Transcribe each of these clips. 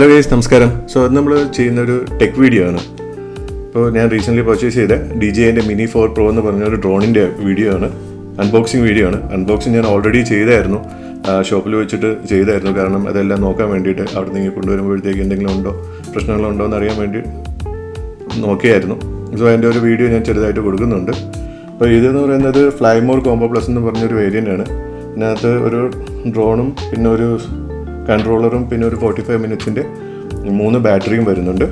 Hello guys, നമസ്കാരം. So അത് നമ്മൾ ചെയ്യുന്നൊരു ടെക് വീഡിയോ ആണ്. ഇപ്പോൾ ഞാൻ റീസെൻ്റ്ലി പർച്ചേസ് ചെയ്ത DJIൻ്റെ Mini 4 Pro എന്ന് പറഞ്ഞൊരു ഡ്രോണിൻ്റെ വീഡിയോ ആണ്, അൺബോക്സിങ് വീഡിയോ ആണ്. അൺബോക്സിങ് ഞാൻ ഓൾറെഡി ചെയ്തായിരുന്നു, ഷോപ്പിൽ വെച്ചിട്ട് ചെയ്തായിരുന്നു. കാരണം അതെല്ലാം നോക്കാൻ വേണ്ടിയിട്ട് അവിടെ നിന്ന് കൊണ്ടുവരുമ്പോഴത്തേക്ക് എന്തെങ്കിലും ഉണ്ടോ, പ്രശ്നങ്ങളുണ്ടോ എന്ന് അറിയാൻ വേണ്ടി നോക്കിയായിരുന്നു. സോ അതിൻ്റെ ഒരു വീഡിയോ ഞാൻ ചെറുതായിട്ട് കൊടുക്കുന്നുണ്ട്. അപ്പോൾ ഇതെന്ന് പറയുന്നത് ഫ്ലൈമോർ കോംബോ പ്ലസ് എന്ന് പറഞ്ഞൊരു വേരിയൻ്റ് ആണ്. ഇതിനകത്ത് ഒരു ഡ്രോണും പിന്നെ ഒരു കൺട്രോളറും പിന്നെ ഒരു 45 മിനിറ്റ്സിൻ്റെ 3 ബാറ്ററിയും വരുന്നുണ്ട്.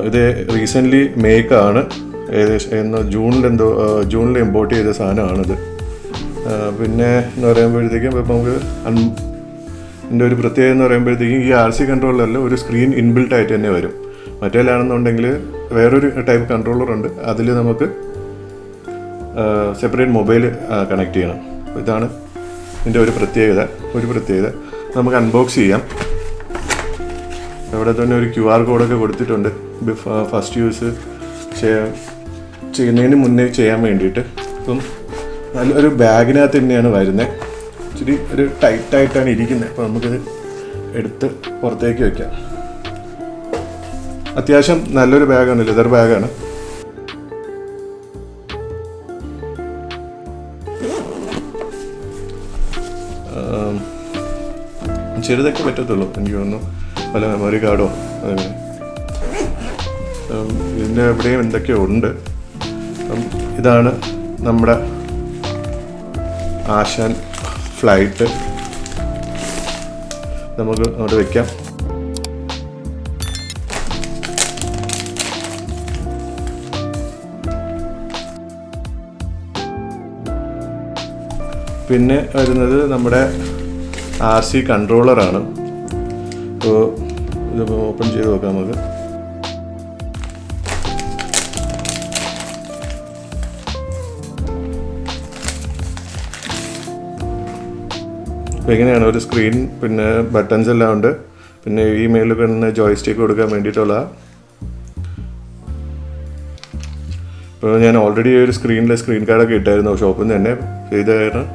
ഇത് റീസെൻ്റ്ലി മേക്കാണ്, ഏകദേശം ജൂണിൽ ഇമ്പോർട്ട് ചെയ്ത സാധനമാണിത്. പിന്നെ എന്ന് പറയുമ്പോഴത്തേക്കും ഇപ്പം നമുക്ക് ഇതിൻ്റെ ഒരു പ്രത്യേകത എന്ന് പറയുമ്പോഴത്തേക്കും ഈ RC കൺട്രോളറിൽ ഒരു സ്ക്രീൻ ഇൻബിൽട്ട് ആയിട്ട് തന്നെ വരും. മറ്റേലാണെന്നുണ്ടെങ്കിൽ വേറൊരു ടൈപ്പ് കൺട്രോളർ ഉണ്ട്, അതിൽ നമുക്ക് സെപ്പറേറ്റ് മൊബൈൽ കണക്ട് ചെയ്യണം. ഇതാണ് ഇതിൻ്റെ ഒരു പ്രത്യേകത. നമുക്ക് അൺബോക്സ് ചെയ്യാം. അവിടെ തന്നെ ഒരു QR കോഡൊക്കെ കൊടുത്തിട്ടുണ്ട്, ഫസ്റ്റ് യൂസ് ചെയ്യുന്നതിന് മുന്നേ ചെയ്യാൻ വേണ്ടിയിട്ട്. അപ്പം നല്ലൊരു ബാഗിനകത്ത് തന്നെയാണ് വരുന്നത്. ഇച്ചിരി ഒരു ടൈറ്റായിട്ടാണ് ഇരിക്കുന്നത്. അപ്പോൾ നമുക്കിത് എടുത്ത് പുറത്തേക്ക് വയ്ക്കാം. അത്യാവശ്യം നല്ലൊരു ബാഗാണ്, ലെതർ ബാഗാണ്. ചെറുതൊക്കെ പറ്റത്തുള്ളൂ, എനിക്ക് തോന്നുന്നു. പല മെമ്മറി കാർഡോ അതങ്ങനെ ഇതിൻ്റെ എവിടെയും എന്തൊക്കെയോ ഉണ്ട്. ഇതാണ് നമ്മുടെ ആശാൻ ഫ്ലൈറ്റ്. നമുക്ക് അങ്ങോട്ട് വയ്ക്കാം. പിന്നെ വരുന്നത് നമ്മുടെ RC കൺട്രോളറാണ്. അപ്പോൾ ഇത് ഓപ്പൺ ചെയ്ത് നോക്കാം നമുക്ക്. അപ്പോൾ എങ്ങനെയാണ് ഒരു സ്ക്രീൻ, പിന്നെ ബട്ടൺസ് എല്ലാം ഉണ്ട്. പിന്നെ ഈ മേളിൽ തന്നെ ജോയ്സ്റ്റിക്ക് കൊടുക്കാൻ വേണ്ടിയിട്ടുള്ള. ഇപ്പോൾ ഞാൻ ഓൾറെഡി ഒരു സ്ക്രീൻ കാർഡൊക്കെ ഇട്ടായിരുന്നു ഷോപ്പിൽ നിന്ന് തന്നെ ചെയ്ത കാരണം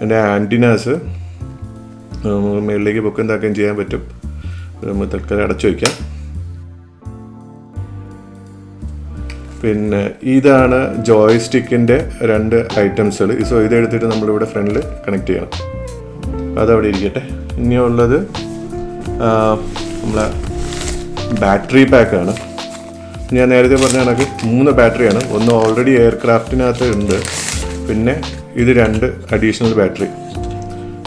എൻ്റെ ആൻറ്റിനാസ് മേളിലേക്ക് പൊക്കം താക്കുകയും ചെയ്യാൻ പറ്റും. നമ്മൾ തൽക്കാലം അടച്ചു വയ്ക്കാം. പിന്നെ ഇതാണ് ജോയ്സ്റ്റിക്കിൻ്റെ 2 ഐറ്റംസുകൾ. സോ ഇതെടുത്തിട്ട് നമ്മളിവിടെ ഫ്രണ്ടിൽ കണക്ട് ചെയ്യണം. അതവിടെ ഇരിക്കട്ടെ. ഇനിയുള്ളത് നമ്മളെ ബാറ്ററി പാക്കാണ്. ഞാൻ നേരത്തെ പറഞ്ഞ കണക്ക് 3 ബാറ്ററിയാണ്. ഒന്ന് ഓൾറെഡി എയർക്രാഫ്റ്റിനകത്ത് ഉണ്ട്, പിന്നെ ഇത് 2 അഡീഷണൽ ബാറ്ററി.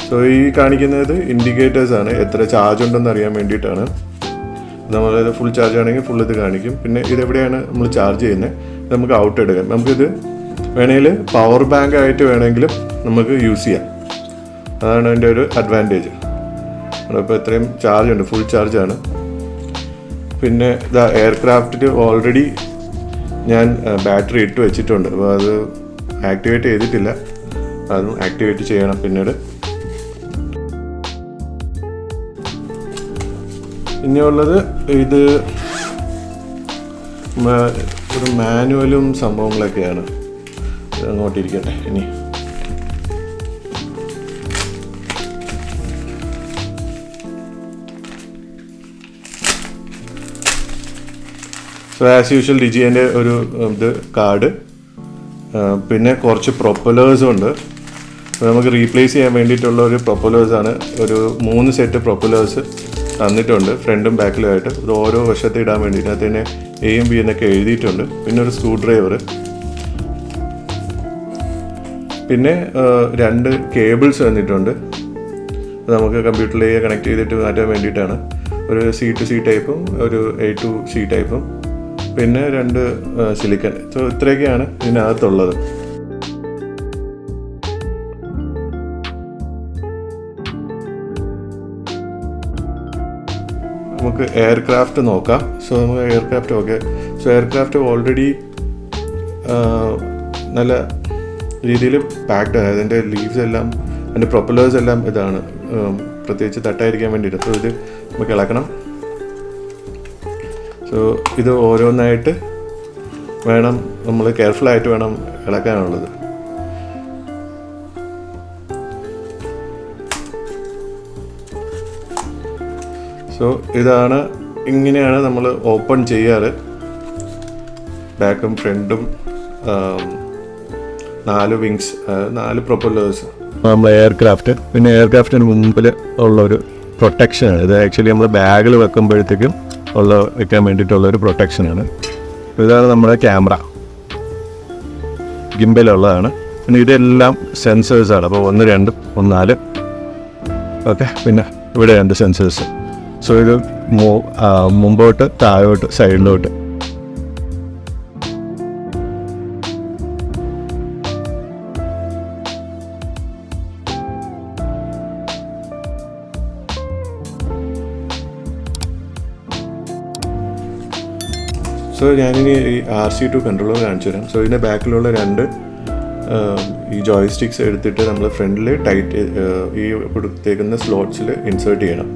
സോ ഈ കാണിക്കുന്നത് ഇൻഡിക്കേറ്റേഴ്സാണ്, എത്ര ചാർജ് ഉണ്ടെന്ന് അറിയാൻ വേണ്ടിയിട്ടാണ്. നമ്മളത് ഫുൾ ചാർജ് ആണെങ്കിൽ ഫുൾ ഇത് കാണിക്കും. പിന്നെ ഇതെവിടെയാണ് നമ്മൾ ചാർജ് ചെയ്യുന്നത്, നമുക്ക് ഔട്ട് എടുക്കാം. നമുക്കിത് വേണമെങ്കിൽ പവർ ബാങ്ക് ആയിട്ട് വേണമെങ്കിലും നമുക്ക് യൂസ് ചെയ്യാം. അതാണ് അതിൻ്റെ ഒരു അഡ്വാൻറ്റേജ്. അപ്പോൾ ഇത്രയും ചാർജ് ഉണ്ട്, ഫുൾ ചാർജാണ്. പിന്നെ ഇതാ എയർക്രാഫ്റ്റിൽ ഓൾറെഡി ഞാൻ ബാറ്ററി ഇട്ട് വെച്ചിട്ടുണ്ട്. അപ്പോൾ അത് ആക്ടിവേറ്റ് ചെയ്തിട്ടില്ല, അതും ആക്ടിവേറ്റ് ചെയ്യണം പിന്നീട്. ഇനിയുള്ളത് ഇത് ഒരു മാനുവലും സംഭവങ്ങളൊക്കെയാണ്. അങ്ങോട്ടിരിക്കട്ടെ. ഇനി സോ ആസ് യൂഷ്വൽ DJIൻ്റെ ഒരു ഇത് കാർഡ്, പിന്നെ കുറച്ച് പ്രൊപ്പലേഴ്സും ഉണ്ട്. നമുക്ക് റീപ്ലേസ് ചെയ്യാൻ വേണ്ടിയിട്ടുള്ള ഒരു പ്രൊപ്പലേഴ്സാണ്. ഒരു 3 സെറ്റ് പ്രൊപ്പലേഴ്സ് തന്നിട്ടുണ്ട്, ഫ്രണ്ടും ബാക്കിലുമായിട്ട്. ഇത് ഓരോ വശത്ത് ഇടാൻ വേണ്ടി ഇതിനകത്ത് തന്നെ A B എന്നൊക്കെ എഴുതിയിട്ടുണ്ട്. പിന്നെ ഒരു സ്ക്രൂ ഡ്രൈവർ, പിന്നെ 2 കേബിൾസ് തന്നിട്ടുണ്ട്. നമുക്ക് കമ്പ്യൂട്ടറിലേക്ക് കണക്ട് ചെയ്തിട്ട് മാറ്റാൻ വേണ്ടിയിട്ടാണ്. ഒരു C2C ടൈപ്പും ഒരു A2C ടൈപ്പും, പിന്നെ 2 സിലിക്കൺ. സോ ഇത്രയൊക്കെയാണ് ഇതിനകത്തുള്ളത്. നമുക്ക് എയർക്രാഫ്റ്റ് നോക്കാം. സോ നമുക്ക് aircraft okay. So aircraft already നല്ല രീതിയിൽ പാക്ഡ് ആണ്. അതിൻ്റെ ലീവ്സ് എല്ലാം, അതിൻ്റെ പ്രൊപ്പലേഴ്സ് എല്ലാം ഇതാണ്, പ്രത്യേകിച്ച് തട്ടായിരിക്കാൻ വേണ്ടിയിട്ട്. സോ ഇത് നമുക്ക് ഇളക്കണം. സോ ഇത് ഓരോന്നായിട്ട് വേണം, നമ്മൾ കെയർഫുള്ളായിട്ട് വേണം ഇളക്കാനുള്ളത്. സോ ഇങ്ങനെയാണ് നമ്മൾ ഓപ്പൺ ചെയ്യാറ്. ബാക്കും ഫ്രണ്ടും 4 വിങ്സ്, 4 പ്രൊപ്പല്ലേഴ്സ്. നമ്മൾ എയർക്രാഫ്റ്റ്, പിന്നെ എയർക്രാഫ്റ്റിന് മുമ്പിൽ ഉള്ളൊരു പ്രൊട്ടക്ഷനാണ് ഇത്. ആക്ച്വലി നമ്മൾ ബാഗിൽ വെക്കുമ്പോഴത്തേക്കും വെക്കാൻ വേണ്ടിയിട്ടുള്ളൊരു പ്രൊട്ടക്ഷനാണ്. ഇതാണ് നമ്മുടെ ക്യാമറ, ഗിംബലുള്ളതാണ്. പിന്നെ ഇതെല്ലാം സെൻസേഴ്സാണ്. അപ്പോൾ 1, 2, 3, 4. ഓക്കെ, പിന്നെ ഇവിടെ 2 സെൻസേഴ്സ്. സോ ഇത് മുമ്പോട്ട്, താഴോട്ട്, സൈഡിലോട്ട്. സോ ഞാനിനി ഈ RC2 കൺട്രോളർ കാണിച്ചു തരാം. സോ ഇതിൻ്റെ ബാക്കിലുള്ള 2 ഈ ജോയ്സ്റ്റിക്സ് എടുത്തിട്ട് നമ്മൾ ഫ്രണ്ടിൽ ടൈറ്റ് ഈ കൊടുത്തേക്കുന്ന സ്ലോട്ട്സിൽ ഇൻസേർട്ട് ചെയ്യണം.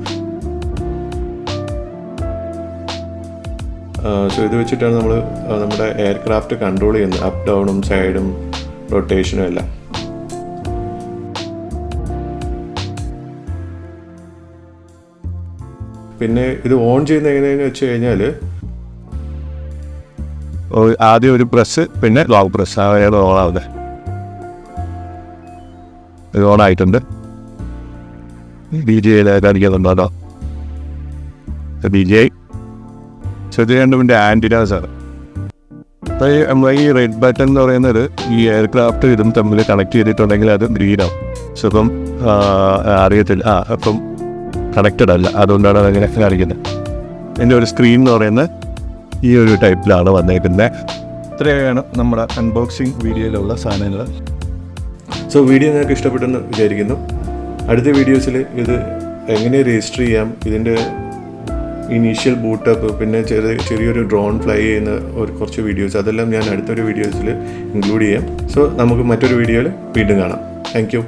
സോ ഇത് വെച്ചിട്ടാണ് നമ്മൾ നമ്മുടെ എയർക്രാഫ്റ്റ് കൺട്രോൾ ചെയ്യുന്നത്, അപ്പ് ഡൗണും സൈഡും റൊട്ടേഷനും എല്ലാം. പിന്നെ ഇത് ഓൺ ചെയ്യുന്ന എങ്ങനെയാണെന്ന് വെച്ച് കഴിഞ്ഞാൽ ആദ്യം ഒരു പ്രസ്, പിന്നെ ലോങ് പ്രസ്, അതായത് ഓണാവുന്നത്. ഇത് ഓണായിട്ടുണ്ട്. BGI കാണിക്കുന്നുണ്ടോ? BGI. സോ ഇത് രണ്ടും ആൻറ്റിനാസാണ്. അപ്പോൾ ഈ റെഡ് ബട്ടൺ എന്ന് പറയുന്നത് ഈ എയർക്രാഫ്റ്റ് ഇതും തമ്മിൽ കണക്ട് ചെയ്തിട്ടുണ്ടെങ്കിൽ അത് ഗ്രീനാവും. സോ ഇപ്പം അറിയത്തില്ല, അപ്പം കണക്റ്റഡ് അല്ല, അതുകൊണ്ടാണ് അതങ്ങനെ കാണിക്കുന്നത്. എൻ്റെ ഒരു സ്ക്രീൻ എന്ന് പറയുന്നത് ഈ ഒരു ടൈപ്പിലാണ് വന്നേക്കുന്നത്. ഇത്രയാണ് നമ്മുടെ അൺബോക്സിങ് വീഡിയോയിലുള്ള സാധനങ്ങൾ. സോ വീഡിയോ നിങ്ങൾക്ക് ഇഷ്ടപ്പെട്ടെന്ന് വിചാരിക്കുന്നു. അടുത്ത വീഡിയോസിൽ ഇത് എങ്ങനെ രജിസ്റ്റർ ചെയ്യാം, ഇതിൻ്റെ ഇനീഷ്യൽ ബൂട്ടപ്പ്, പിന്നെ ചെറിയൊരു ഡ്രോൺ ഫ്ലൈ ചെയ്യുന്ന കുറച്ച് വീഡിയോസ്, അതെല്ലാം ഞാൻ അടുത്തൊരു വീഡിയോസിൽ ഇൻക്ലൂഡ് ചെയ്യാം. സോ നമുക്ക് മറ്റൊരു വീഡിയോയിൽ വീണ്ടും കാണാം. Thank you.